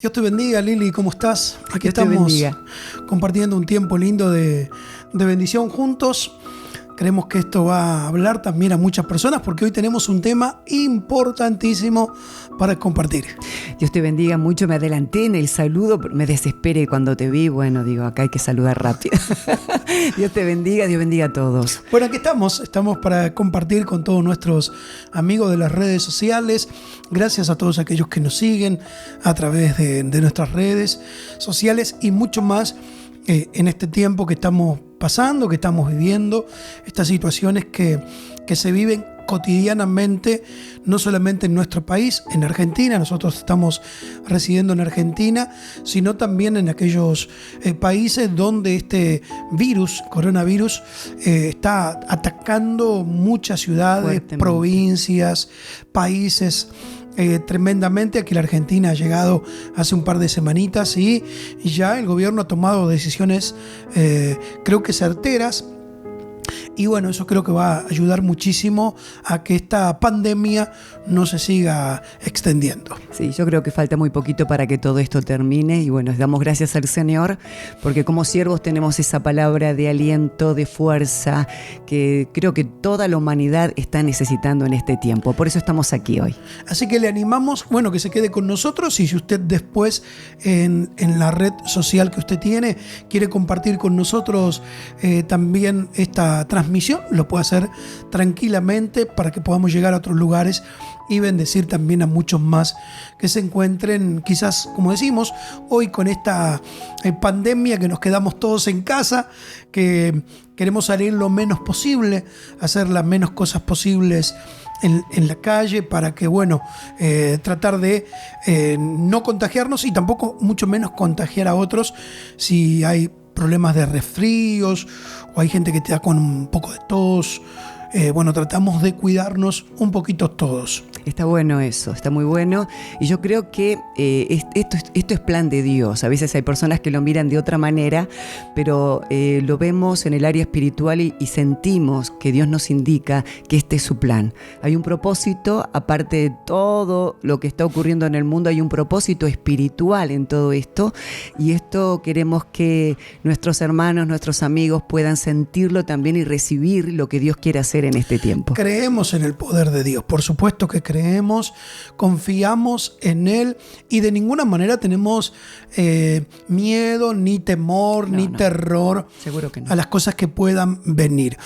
Dios te bendiga, Lili, ¿cómo estás? Aquí Dios te estamos bendiga. compartiendo un tiempo lindo de bendición juntos. Creemos que esto va a hablar también a muchas personas porque hoy tenemos un tema importantísimo para compartir. Dios te bendiga mucho. Me adelanté en el saludo, me desesperé cuando te vi. Bueno, digo, acá hay que saludar rápido. Dios te bendiga, Dios bendiga a todos. Bueno, aquí estamos para compartir con todos nuestros amigos de las redes sociales. Gracias a todos aquellos que nos siguen a través de nuestras redes sociales y mucho más en este tiempo que estamos pasando, que estamos viviendo, estas situaciones que se viven cotidianamente, no solamente en nuestro país, en Argentina, nosotros estamos residiendo en Argentina, sino también en aquellos países donde este virus, coronavirus, está atacando muchas ciudades, provincias, países. Tremendamente. Aquí la Argentina ha llegado hace un par de semanitas y ya el gobierno ha tomado decisiones creo que certeras. Y bueno, eso creo que va a ayudar muchísimo a que esta pandemia no se siga extendiendo. Sí, yo creo que falta muy poquito para que todo esto termine y bueno, damos gracias al Señor porque como siervos tenemos esa palabra de aliento, de fuerza que creo que toda la humanidad está necesitando en este tiempo. Por eso estamos aquí hoy. Así que le animamos, bueno, que se quede con nosotros y si usted después en la red social que usted tiene quiere compartir con nosotros también esta transmisión, lo puede hacer tranquilamente para que podamos llegar a otros lugares y bendecir también a muchos más que se encuentren quizás, como decimos, hoy con esta pandemia que nos quedamos todos en casa, que queremos salir lo menos posible, hacer las menos cosas posibles en la calle para que, bueno, tratar de no contagiarnos y tampoco mucho menos contagiar a otros si hay problemas de resfríos o hay gente que te da con un poco de tos. Bueno, tratamos de cuidarnos un poquito todos. Está bueno eso, está muy bueno. Y yo creo que esto es plan de Dios. A veces hay personas que lo miran de otra manera, pero lo vemos en el área espiritual y sentimos que Dios nos indica que este es su plan. Hay un propósito, aparte de todo lo que está ocurriendo en el mundo, hay un propósito espiritual en todo esto. Y esto queremos que nuestros hermanos, nuestros amigos puedan sentirlo también y recibir lo que Dios quiere hacer en este tiempo. Creemos en el poder de Dios, por supuesto que creemos, confiamos en Él y de ninguna manera tenemos miedo, ni temor, ni terror. Seguro que no. A las cosas que puedan venir.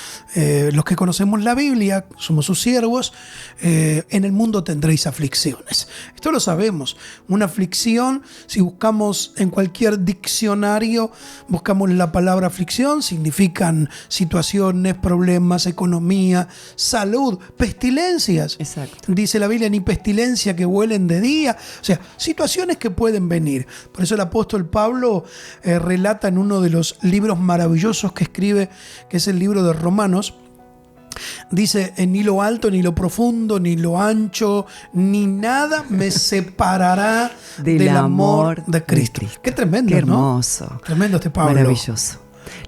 Los que conocemos la Biblia, somos sus siervos, en el mundo tendréis aflicciones. Esto lo sabemos. Una aflicción, si buscamos en cualquier diccionario, buscamos la palabra aflicción, significan situaciones, problemas, economía, salud, pestilencias. Exacto. Dice la Biblia, ni pestilencia que vuelen de día. O sea, situaciones que pueden venir. Por eso el apóstol Pablo relata en uno de los libros maravillosos que escribe, que es el libro de Romanos, dice, ni lo alto, ni lo profundo, ni lo ancho, ni nada me separará del amor de Cristo. Qué tremendo, qué hermoso, ¿no? Tremendo este Pablo. Maravilloso.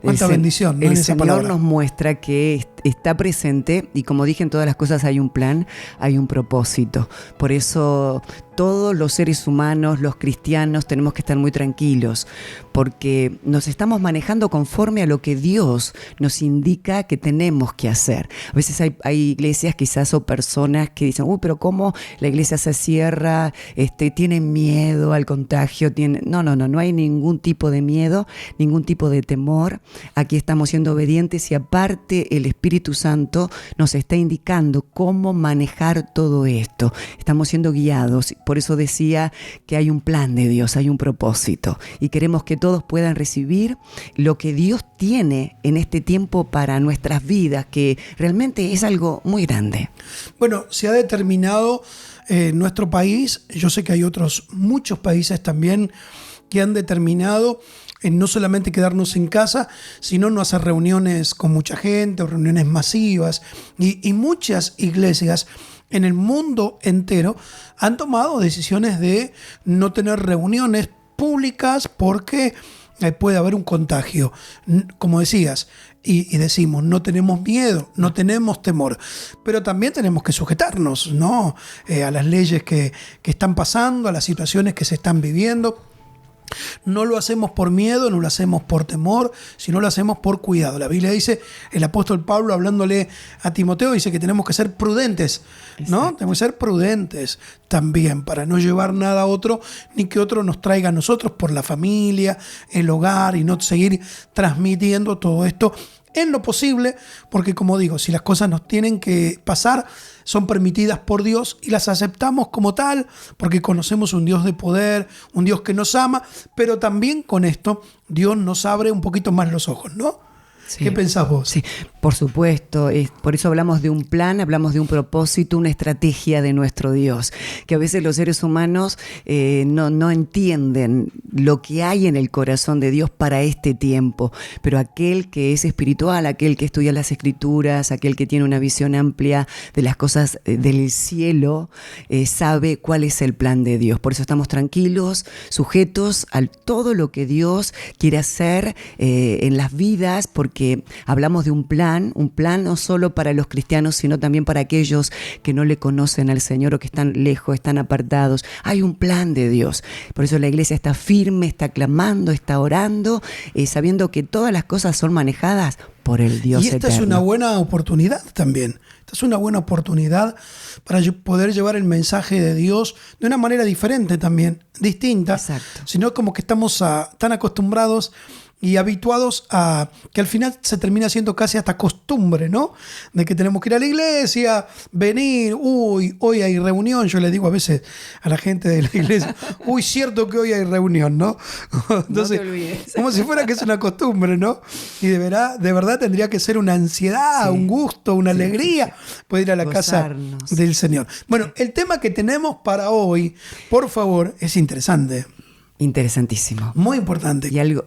Cuánta bendición, ¿no? El En esa Señor palabra nos muestra que está presente y como dije, en todas las cosas hay un plan, hay un propósito. Por eso todos los seres humanos, los cristianos, tenemos que estar muy tranquilos porque nos estamos manejando conforme a lo que Dios nos indica que tenemos que hacer. A veces hay iglesias quizás o personas que dicen, pero ¿cómo la iglesia se cierra? Tienen miedo al contagio. No hay ningún tipo de miedo, ningún tipo de temor. Aquí estamos siendo obedientes y aparte el Espíritu Santo nos está indicando cómo manejar todo esto. Estamos siendo guiados. Por eso decía que hay un plan de Dios, hay un propósito y queremos que todos puedan recibir lo que Dios tiene en este tiempo para nuestras vidas, que realmente es algo muy grande. Bueno, se ha determinado en nuestro país, yo sé que hay muchos países también que han determinado no solamente quedarnos en casa, sino no hacer reuniones con mucha gente o reuniones masivas. Y muchas iglesias en el mundo entero han tomado decisiones de no tener reuniones públicas porque puede haber un contagio. Como decías, y decimos, no tenemos miedo, no tenemos temor, pero también tenemos que sujetarnos, ¿no? A las leyes que están pasando, a las situaciones que se están viviendo. No lo hacemos por miedo, no lo hacemos por temor, sino lo hacemos por cuidado. La Biblia dice, el apóstol Pablo hablándole a Timoteo, dice que tenemos que ser prudentes, ¿no? Exacto. Tenemos que ser prudentes también para no llevar nada a otro, ni que otro nos traiga a nosotros por la familia, el hogar, y no seguir transmitiendo todo esto en lo posible, porque como digo, si las cosas nos tienen que pasar, son permitidas por Dios y las aceptamos como tal, porque conocemos un Dios de poder, un Dios que nos ama, pero también con esto Dios nos abre un poquito más los ojos, ¿no? Sí. ¿Qué pensás vos? Sí, por supuesto. Por eso hablamos de un plan, hablamos de un propósito, una estrategia de nuestro Dios. Que a veces los seres humanos no entienden lo que hay en el corazón de Dios para este tiempo. Pero aquel que es espiritual, aquel que estudia las Escrituras, aquel que tiene una visión amplia de las cosas del cielo, sabe cuál es el plan de Dios. Por eso estamos tranquilos, sujetos a todo lo que Dios quiere hacer en las vidas, porque hablamos de un plan no solo para los cristianos, sino también para aquellos que no le conocen al Señor o que están lejos, están apartados. Hay un plan de Dios. Por eso la iglesia está firme, está clamando, está orando, sabiendo que todas las cosas son manejadas por el Dios y esta eterno. es una buena oportunidad también. Esta es una buena oportunidad para poder llevar el mensaje de Dios de una manera diferente también, distinta. Exacto. Sino como que estamos tan acostumbrados y habituados a que al final se termina siendo casi hasta costumbre, ¿no? De que tenemos que ir a la iglesia, venir, hoy hay reunión. Yo le digo a veces a la gente de la iglesia, cierto que hoy hay reunión, ¿no? Entonces, no te olvides. como si fuera que es una costumbre, ¿no? Y de verdad tendría que ser una ansiedad, un gusto, una alegría poder ir a la Gozarnos. casa del Señor. Bueno, el tema que tenemos para hoy, por favor, es interesante. Interesantísimo. Muy importante. Y algo,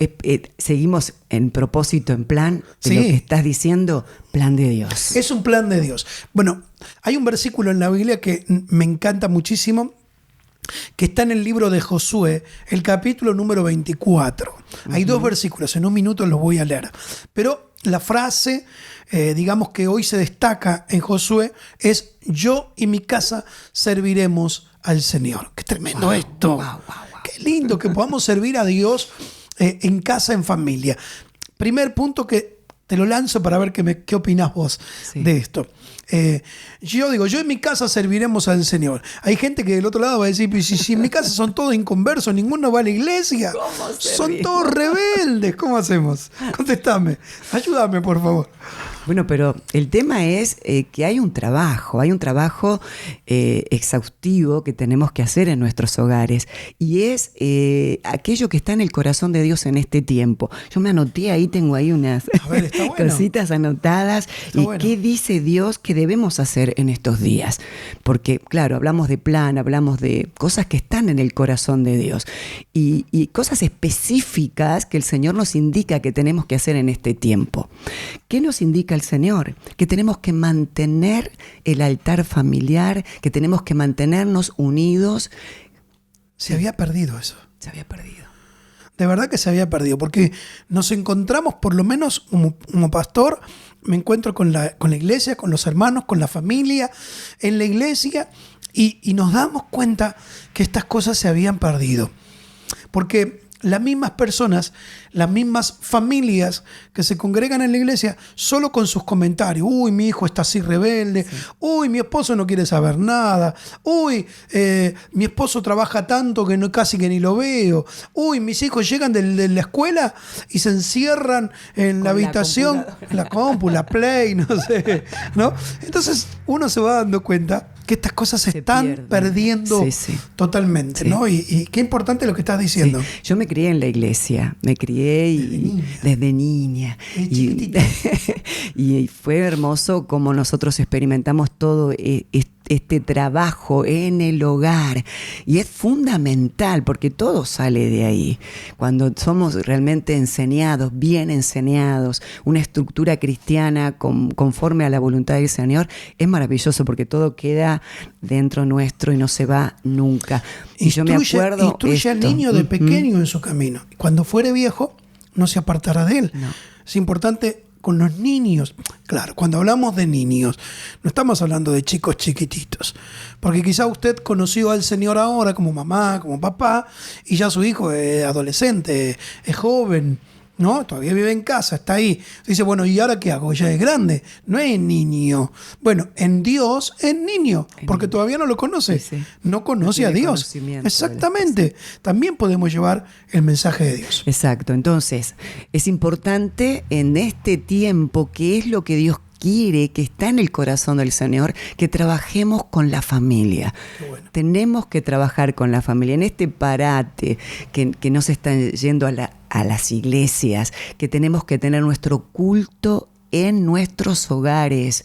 seguimos en propósito, en plan de Sí. lo que estás diciendo, plan de Dios. Es un plan de Dios. Bueno, hay un versículo en la Biblia que me encanta muchísimo, que está en el libro de Josué, el capítulo número 24. Hay dos versículos, en un minuto los voy a leer. Pero la frase, digamos que hoy se destaca en Josué, es: yo y mi casa serviremos al Señor. Qué tremendo esto. Qué lindo que podamos servir a Dios en casa, en familia. Primer punto que te lo lanzo para ver qué opinás vos de esto. Yo digo, yo en mi casa serviremos al Señor. Hay gente que del otro lado va a decir, pues si en mi casa son todos inconversos, ninguno va a la iglesia, son todos rebeldes, ¿cómo hacemos? Contestame, ayúdame por favor. Bueno, pero el tema es que hay un trabajo exhaustivo que tenemos que hacer en nuestros hogares, y es aquello que está en el corazón de Dios en este tiempo. Yo me anoté ahí, tengo ahí unas está bueno. cositas anotadas. Está bueno. ¿Qué dice Dios que debemos hacer en estos días? Porque, claro, hablamos de plan, hablamos de cosas que están en el corazón de Dios y cosas específicas que el Señor nos indica que tenemos que hacer en este tiempo. ¿Qué nos indica el Señor? Que tenemos que mantener el altar familiar, que tenemos que mantenernos unidos. Se había perdido eso. Se había perdido. De verdad que se había perdido, porque nos encontramos, por lo menos como pastor, me encuentro con la iglesia, con los hermanos, con la familia, en la iglesia, y nos damos cuenta que estas cosas se habían perdido. Porque las mismas personas, las mismas familias que se congregan en la iglesia, solo con sus comentarios: uy, mi hijo está así rebelde, uy, mi esposo no quiere saber nada, uy, mi esposo trabaja tanto que casi que ni lo veo, uy, mis hijos llegan de la escuela y se encierran en la habitación, la compu, la play, no sé, ¿no? Entonces uno se va dando cuenta que estas cosas se están pierden. perdiendo totalmente, Sí. ¿no? Y qué importante lo que estás diciendo. Sí. Yo me crié en la iglesia, me crié desde niña. Chiquitita. Y fue hermoso como nosotros experimentamos todo este trabajo en el hogar. Y es fundamental porque todo sale de ahí. Cuando somos realmente enseñados, bien enseñados, una estructura cristiana conforme a la voluntad del Señor, es maravilloso porque todo queda dentro nuestro y no se va nunca. Y yo me acuerdo instruye al niño de pequeño en su camino. Cuando fuere viejo, no se apartará de él. No. Es importante con los niños. Claro, cuando hablamos de niños, no estamos hablando de chicos chiquititos. Porque quizá usted conoció al Señor ahora como mamá, como papá, y ya su hijo es adolescente, es joven, ¿no? Todavía vive en casa, está ahí. Dice, bueno, ¿y ahora qué hago? Ya es grande, no es niño. Bueno, en Dios es niño, porque todavía no lo conoce. Sí, sí. No conoce a Dios. Exactamente. También podemos llevar el mensaje de Dios. Exacto. Entonces, es importante en este tiempo, que es lo que Dios quiere, que está en el corazón del Señor, que trabajemos con la familia. Bueno. Tenemos que trabajar con la familia en este parate que no se están yendo a las iglesias, que tenemos que tener nuestro culto en nuestros hogares.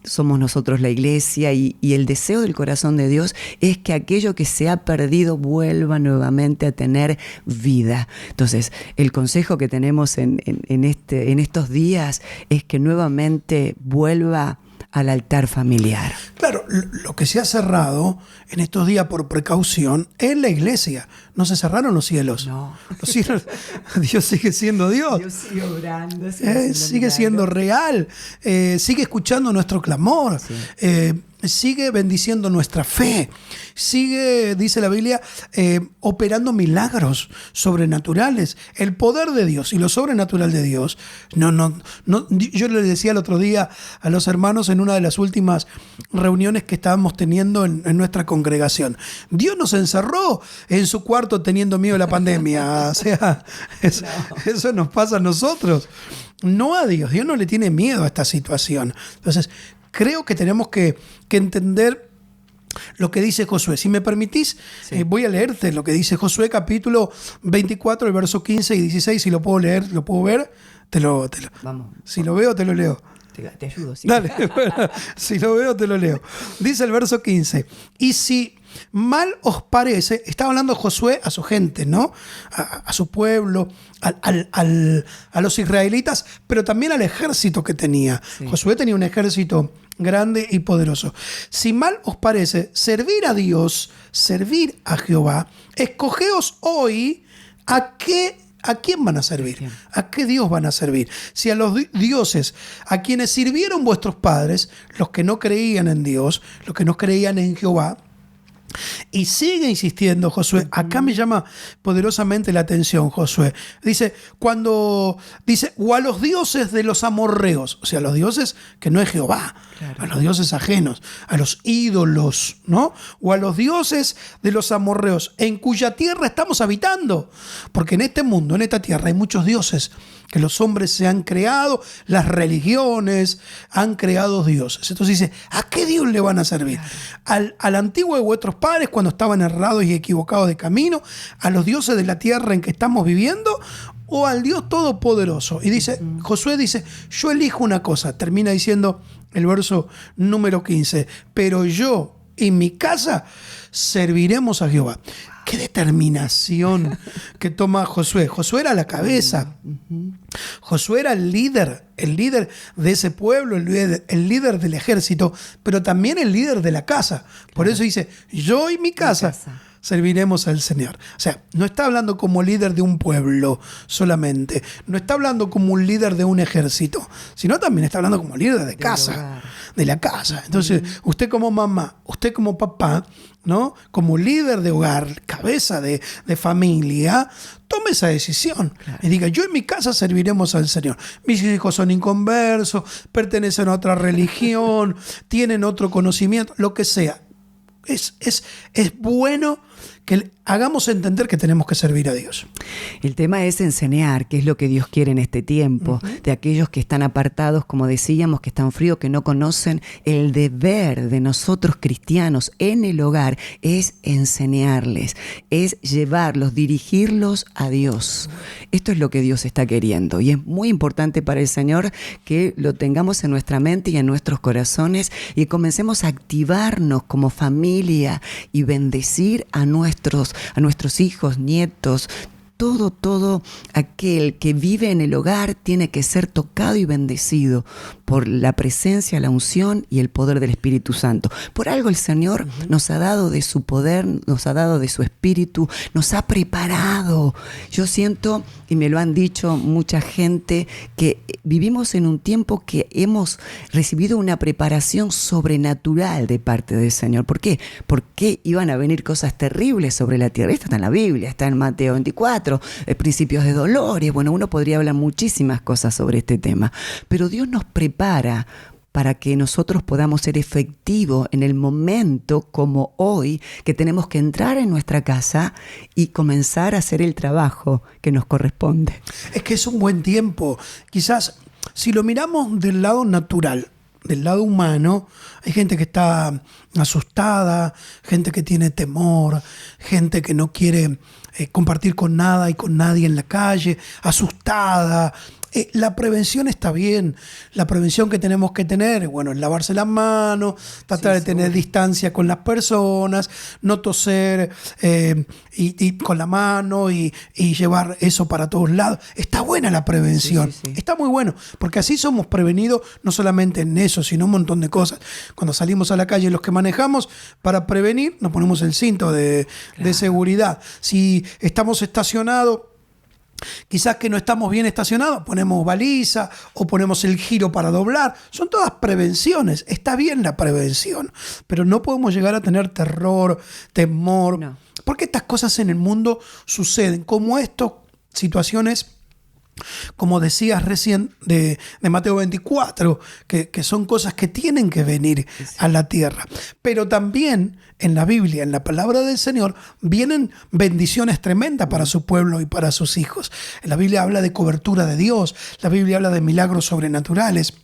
Somos nosotros la iglesia y el deseo del corazón de Dios es que aquello que se ha perdido vuelva nuevamente a tener vida. Entonces, el consejo que tenemos en estos días es que nuevamente vuelva al altar familiar. Claro, lo que se ha cerrado en estos días por precaución es la iglesia. No se cerraron los cielos. No. Los cielos, Dios sigue siendo Dios. Dios sigue obrando, Sigue siendo real. Sigue escuchando nuestro clamor. Sí. Sigue bendiciendo nuestra fe. Sigue, dice la Biblia, operando milagros sobrenaturales. El poder de Dios y lo sobrenatural de Dios. No, yo le decía el otro día a los hermanos en una de las últimas reuniones que estábamos teniendo en nuestra congregación. Dios nos encerró en su cuarto teniendo miedo de la pandemia. O sea, eso nos pasa a nosotros. No a Dios. Dios no le tiene miedo a esta situación. Entonces, creo que tenemos que entender lo que dice Josué. Si me permitís, sí. Voy a leerte lo que dice Josué, capítulo 24, el verso 15 y 16. Si lo puedo leer, lo puedo ver, te lo. Vamos. Si lo veo, te lo leo. Te ayudo, sí. Dale, si lo veo, te lo leo. Dice el verso 15. Y si mal os parece, está hablando Josué a su gente, ¿no? A su pueblo, a los israelitas, pero también al ejército que tenía. Sí. Josué tenía un ejército grande y poderoso. Si mal os parece servir a Dios, servir a Jehová, escogeos hoy ¿a quién van a servir? ¿A qué Dios van a servir? Si a los dioses a quienes sirvieron vuestros padres, los que no creían en Dios, los que no creían en Jehová, y sigue insistiendo Josué, acá me llama poderosamente la atención Josué, dice, o a los dioses de los amorreos, o sea, a los dioses que no es Jehová, claro. A los dioses ajenos, a los ídolos, ¿no? O a los dioses de los amorreos, en cuya tierra estamos habitando, porque en este mundo, en esta tierra hay muchos dioses que los hombres se han creado, las religiones han creado dioses. Entonces dice, ¿a qué Dios le van a servir? Al antiguo de vuestros padres cuando estaban errados y equivocados de camino, a los dioses de la tierra en que estamos viviendo, o al Dios Todopoderoso. Y dice, Josué dice, yo elijo una cosa, termina diciendo el verso número 15, pero yo y mi casa serviremos a Jehová. Qué determinación que toma Josué. Josué era la cabeza. Josué era el líder de ese pueblo, el líder del ejército, pero también el líder de la casa. Por eso dice, yo y mi casa serviremos al Señor. O sea, no está hablando como líder de un pueblo solamente, no está hablando como un líder de un ejército, sino también está hablando como líder de casa, de la casa. Entonces, usted como mamá, usted como papá, ¿no? Como líder de hogar, cabeza de familia, tome esa decisión. Claro. Y diga, yo en mi casa serviremos al Señor. Mis hijos son inconversos, pertenecen a otra religión, tienen otro conocimiento, lo que sea. Es bueno que hagamos entender que tenemos que servir a Dios. El tema es enseñar qué es lo que Dios quiere en este tiempo, de aquellos que están apartados, como decíamos, que están fríos, que no conocen. El deber de nosotros cristianos en el hogar es enseñarles, es llevarlos, dirigirlos a Dios. Esto es lo que Dios está queriendo y es muy importante para el Señor que lo tengamos en nuestra mente y en nuestros corazones y comencemos a activarnos como familia y bendecir a nuestros hijos, nietos. Todo aquel que vive en el hogar tiene que ser tocado y bendecido por la presencia, la unción y el poder del Espíritu Santo. Por algo el Señor nos ha dado de su poder, nos ha dado de su Espíritu, nos ha preparado. Yo siento, y me lo han dicho mucha gente, que vivimos en un tiempo que hemos recibido una preparación sobrenatural de parte del Señor. ¿Por qué? Porque iban a venir cosas terribles sobre la tierra. Esto está en la Biblia, está en Mateo 24. Principios de dolores. Bueno, uno podría hablar muchísimas cosas sobre este tema, pero Dios nos prepara para que nosotros podamos ser efectivos en el momento como hoy, que tenemos que entrar en nuestra casa y comenzar a hacer el trabajo que nos corresponde. Es que es un buen tiempo. Quizás si lo miramos del lado natural, del lado humano, hay gente que está asustada, gente que tiene temor, gente que no quiere compartir con nada y con nadie en la calle, asustada. La prevención está bien. La prevención que tenemos que tener, bueno, es lavarse las manos, tratar de tener distancia con las personas, no toser y con la mano y llevar eso para todos lados. Está buena la prevención. Sí. Está muy bueno, porque así somos prevenidos no solamente en eso, sino un montón de cosas. Cuando salimos a la calle, los que manejamos, para prevenir, nos ponemos el cinto de seguridad. Si estamos estacionados, quizás que no estamos bien estacionados, ponemos baliza o ponemos el giro para doblar. Son todas prevenciones. Está bien la prevención, pero no podemos llegar a tener terror, temor, no. Porque estas cosas en el mundo suceden, como estas situaciones, como decías recién, de Mateo 24, que son cosas que tienen que venir a la tierra. Pero también en la Biblia, en la palabra del Señor, vienen bendiciones tremendas para su pueblo y para sus hijos. La Biblia habla de cobertura de Dios, la Biblia habla de milagros sobrenaturales.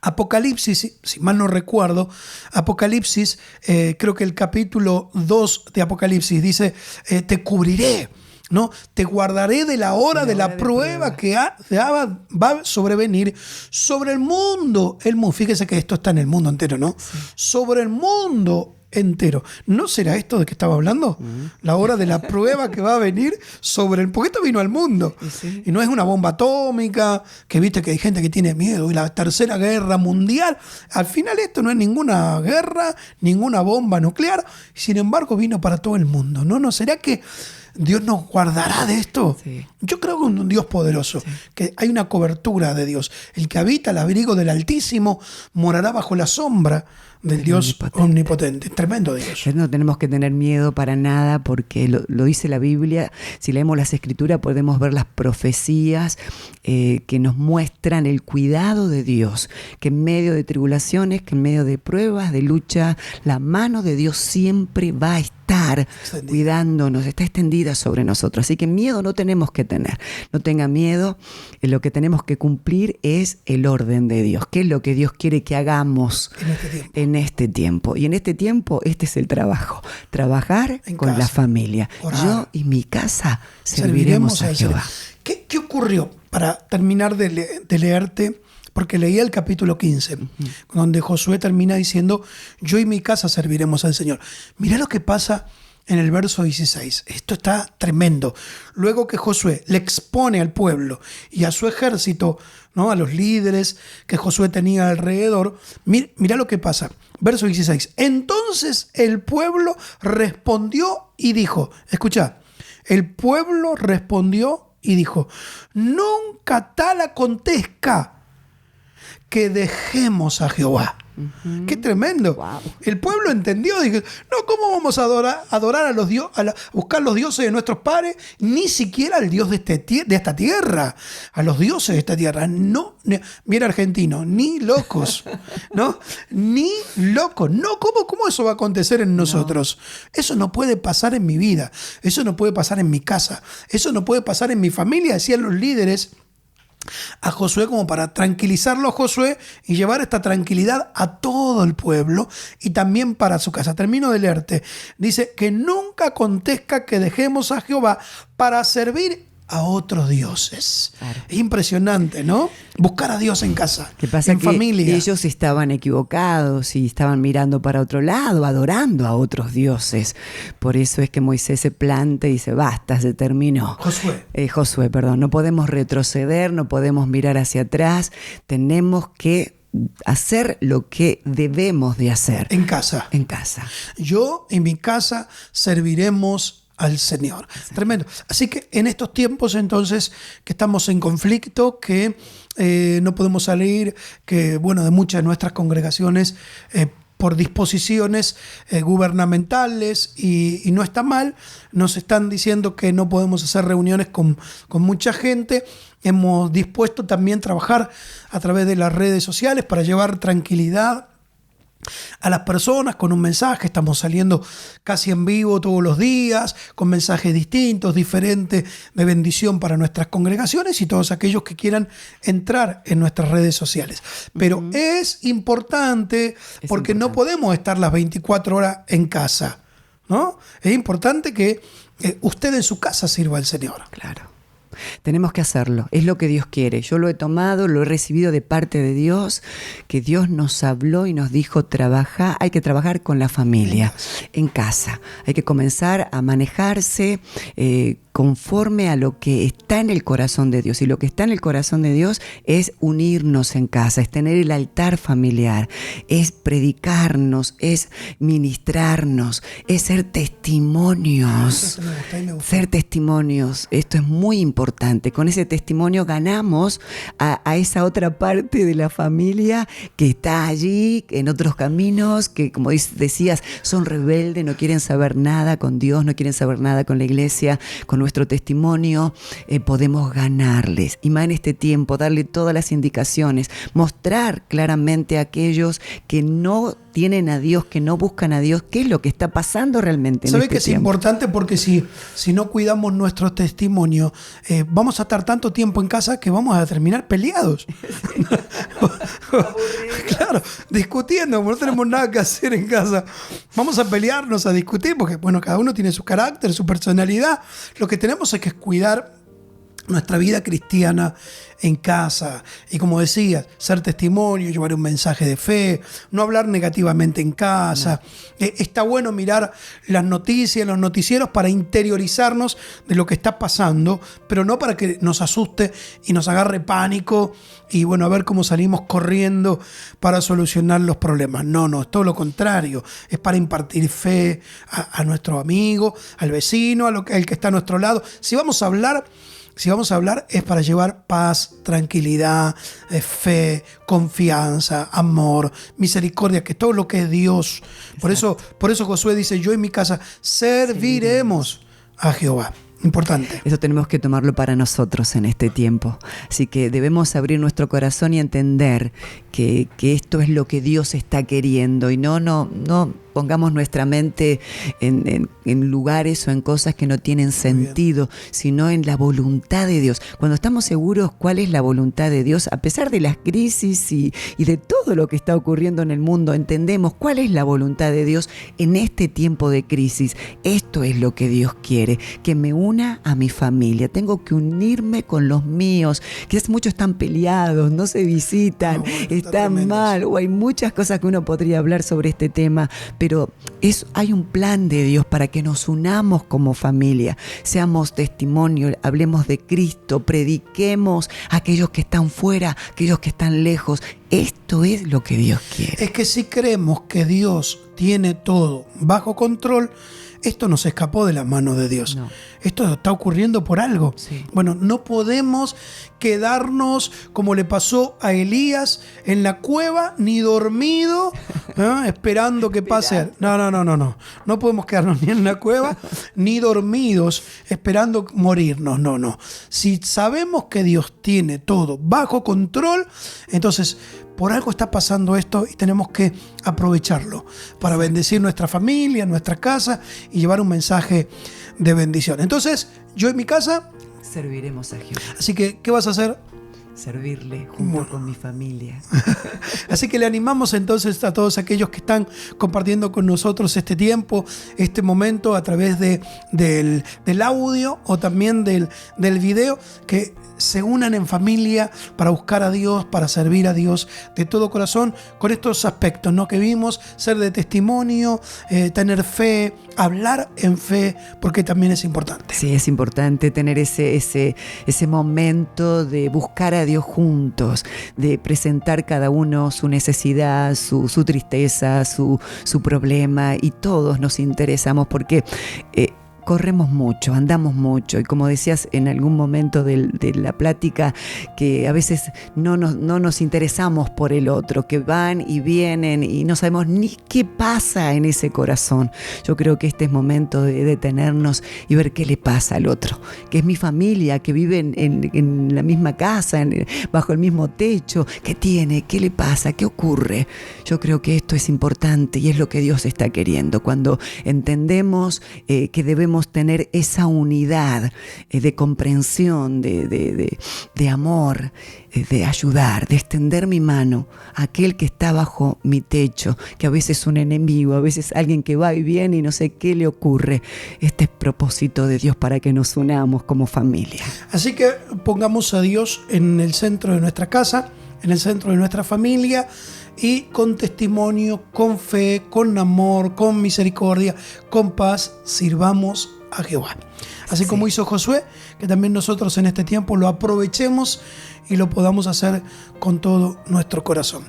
Apocalipsis, si mal no recuerdo, Apocalipsis, creo que el capítulo 2 de Apocalipsis dice, te cubriré, ¿no? Te guardaré de la hora de la prueba que va a sobrevenir sobre el mundo. Fíjese que esto está en el mundo entero, ¿no? Sí. Sobre el mundo entero. ¿No será esto de que estaba hablando? La hora de la prueba que va a venir sobre el... Porque esto vino al mundo. Sí. Y no es una bomba atómica, que viste que hay gente que tiene miedo, y la tercera guerra mundial. Al final esto no es ninguna guerra, ninguna bomba nuclear. Sin embargo, vino para todo el mundo, ¿no? ¿No será que Dios nos guardará de esto? Sí. Yo creo que un Dios poderoso, sí. Que hay una cobertura de Dios. El que habita al abrigo del Altísimo morará bajo la sombra del Dios omnipotente. Tremendo Dios. No tenemos que tener miedo para nada, porque lo dice la Biblia. Si leemos las Escrituras podemos ver las profecías que nos muestran el cuidado de Dios, que en medio de tribulaciones, que en medio de pruebas, de lucha, la mano de Dios siempre va a estar cuidándonos, está extendida sobre nosotros. Así que miedo no tenemos que tener. No tenga miedo. Lo que tenemos que cumplir es el orden de Dios. ¿Qué es lo que Dios quiere que hagamos en este tiempo? Y en este tiempo, este es el trabajo. Trabajar con la familia. Orar. Yo y mi casa serviremos a Jehová. ¿Qué ocurrió? Para terminar de leerte, porque leía el capítulo 15, donde Josué termina diciendo, yo y mi casa serviremos al Señor. Mirá lo que pasa en el verso 16. Esto está tremendo. Luego que Josué le expone al pueblo y a su ejército, ¿no? A los líderes que Josué tenía alrededor, mirá lo que pasa. Verso 16. Entonces el pueblo respondió y dijo, escucha, el pueblo respondió y dijo, nunca tal acontezca que dejemos a Jehová. ¡Qué tremendo! Wow. El pueblo entendió, dije, no, ¿cómo vamos a adorar a los dioses, buscar los dioses de nuestros padres? Ni siquiera al Dios de esta tierra, a los dioses de esta tierra. No, bien argentino, ni locos, ¿no? Ni locos. No, ¿cómo eso va a acontecer en nosotros? No. Eso no puede pasar en mi vida, eso no puede pasar en mi casa, eso no puede pasar en mi familia, decían los líderes a Josué, como para tranquilizarlo a Josué y llevar esta tranquilidad a todo el pueblo y también para su casa. Termino de leerte. Dice que nunca acontezca que dejemos a Jehová para servir a otros dioses. Claro. Es impresionante, ¿no? Buscar a Dios en casa, ¿Qué pasa? en Que familia. ellos estaban equivocados y estaban mirando para otro lado, adorando a otros dioses. Por eso es que Moisés se planta y dice, basta, se terminó. Josué, perdón. No podemos retroceder, no podemos mirar hacia atrás. Tenemos que hacer lo que debemos de hacer. En casa. En casa. Yo en mi casa serviremos al Señor. Exacto. Tremendo. Así que en estos tiempos entonces que estamos en conflicto, que no podemos salir, que bueno, de muchas de nuestras congregaciones por disposiciones gubernamentales y no está mal, nos están diciendo que no podemos hacer reuniones con mucha gente. Hemos dispuesto también trabajar a través de las redes sociales para llevar tranquilidad a las personas con un mensaje. Estamos saliendo casi en vivo todos los días con mensajes distintos, diferentes, de bendición para nuestras congregaciones y todos aquellos que quieran entrar en nuestras redes sociales. Pero es importante porque no podemos estar las 24 horas en casa, ¿no? Es importante que usted en su casa sirva al Señor. Claro. Tenemos que hacerlo, es lo que Dios quiere. Yo lo he tomado, lo he recibido de parte de Dios, que Dios nos habló y nos dijo, hay que trabajar con la familia, en casa. Hay que comenzar a manejarse conforme a lo que está en el corazón de Dios. Y lo que está en el corazón de Dios es unirnos en casa, es tener el altar familiar, es predicarnos, es ministrarnos, es ser testimonios. Ser testimonios, esto es muy importante. Con ese testimonio ganamos a esa otra parte de la familia que está allí, en otros caminos, que como decías, son rebeldes, no quieren saber nada con Dios, no quieren saber nada con la iglesia, con nuestro testimonio, podemos ganarles. Y más en este tiempo, darle todas las indicaciones, mostrar claramente a aquellos que no tienen a Dios, que no buscan a Dios, qué es lo que está pasando realmente en este tiempo. ¿Sabe que es importante? Porque si no cuidamos nuestro testimonio, vamos a estar tanto tiempo en casa que vamos a terminar peleados. Claro, discutiendo, no tenemos nada que hacer en casa. Vamos a pelearnos, a discutir, porque bueno, cada uno tiene su carácter, su personalidad. Lo que tenemos es que cuidar nuestra vida cristiana en casa y, como decías, ser testimonio, llevar un mensaje de fe, no hablar negativamente en casa. No. Está bueno mirar las noticias, los noticieros para interiorizarnos de lo que está pasando, pero no para que nos asuste y nos agarre pánico y bueno, a ver cómo salimos corriendo para solucionar los problemas. No, es todo lo contrario. Es para impartir fe a nuestro amigo, al vecino, al que está a nuestro lado. Si vamos a hablar es para llevar paz, tranquilidad, fe, confianza, amor, misericordia, que todo lo que es Dios. Por eso Josué dice, yo en mi casa serviremos a Jehová. Importante. Eso tenemos que tomarlo para nosotros en este tiempo. Así que debemos abrir nuestro corazón y entender que esto es lo que Dios está queriendo y no pongamos nuestra mente en lugares o en cosas que no tienen sentido, sino en la voluntad de Dios. Cuando estamos seguros cuál es la voluntad de Dios, a pesar de las crisis y de todo lo que está ocurriendo en el mundo, entendemos cuál es la voluntad de Dios en este tiempo de crisis. Esto es lo que Dios quiere, que me una a mi familia. Tengo que unirme con los míos. Quizás muchos están peleados, no se visitan, están mal, o hay muchas cosas que uno podría hablar sobre este tema, pero hay un plan de Dios para que nos unamos como familia, seamos testimonio, hablemos de Cristo, prediquemos a aquellos que están fuera, aquellos que están lejos. Esto es lo que Dios quiere. Es que si creemos que Dios tiene todo bajo control, esto no se escapó de la mano de Dios. No. Esto está ocurriendo por algo. Sí. Bueno, no podemos quedarnos como le pasó a Elías en la cueva, ni dormido, esperando que pase. No. No podemos quedarnos ni en la cueva, ni dormidos, esperando morirnos. No. Si sabemos que Dios tiene todo bajo control, entonces por algo está pasando esto y tenemos que aprovecharlo para bendecir nuestra familia, nuestra casa y llevar un mensaje de bendición. Entonces, yo en mi casa serviremos a Jehová. Así que, ¿qué vas a hacer? servirle junto Bueno. con mi familia. Así que le animamos entonces a todos aquellos que están compartiendo con nosotros este tiempo, este momento a través del audio o también del video, que se unan en familia para buscar a Dios, para servir a Dios de todo corazón con estos aspectos, ¿no?, que vimos: ser de testimonio, tener fe, hablar en fe, porque también es importante. Sí, es importante tener ese momento de buscar a Dios juntos, de presentar cada uno su necesidad, su tristeza, su problema, y todos nos interesamos porque corremos mucho, andamos mucho, y como decías en algún momento de la plática, que a veces no nos interesamos por el otro, que van y vienen y no sabemos ni qué pasa en ese corazón. Yo creo que este es momento de detenernos y ver qué le pasa al otro, que es mi familia, que vive en la misma casa, bajo el mismo techo. ¿Qué tiene? ¿Qué le pasa? ¿Qué ocurre? Yo creo que esto es importante y es lo que Dios está queriendo. Cuando entendemos que debemos tener esa unidad de comprensión, de amor, de ayudar, de extender mi mano a aquel que está bajo mi techo, que a veces es un enemigo, a veces alguien que va y viene y no sé qué le ocurre. Este es propósito de Dios para que nos unamos como familia. Así que pongamos a Dios en el centro de nuestra casa, en el centro de nuestra familia, y con testimonio, con fe, con amor, con misericordia, con paz, sirvamos a Jehová. Así como hizo Josué, que también nosotros en este tiempo lo aprovechemos y lo podamos hacer con todo nuestro corazón.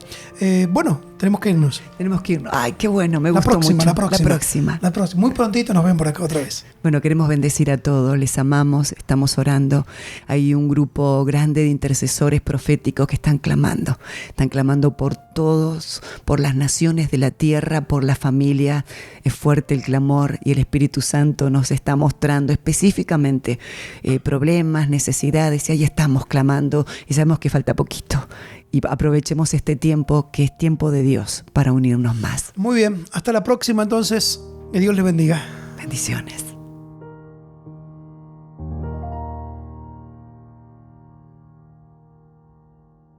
Bueno, tenemos que irnos. Tenemos que irnos. Ay, qué bueno, me gustó mucho. La próxima. Muy prontito nos ven por acá otra vez. Bueno, queremos bendecir a todos, les amamos, estamos orando. Hay un grupo grande de intercesores proféticos que están clamando por todos, por las naciones de la tierra, por la familia. Es fuerte el clamor y el Espíritu Santo nos está mostrando específicamente problemas, necesidades, y ahí estamos clamando y sabemos que falta poquito. Y aprovechemos este tiempo, que es tiempo de Dios, para unirnos más. Muy bien, hasta la próxima entonces. Que Dios les bendiga. Bendiciones.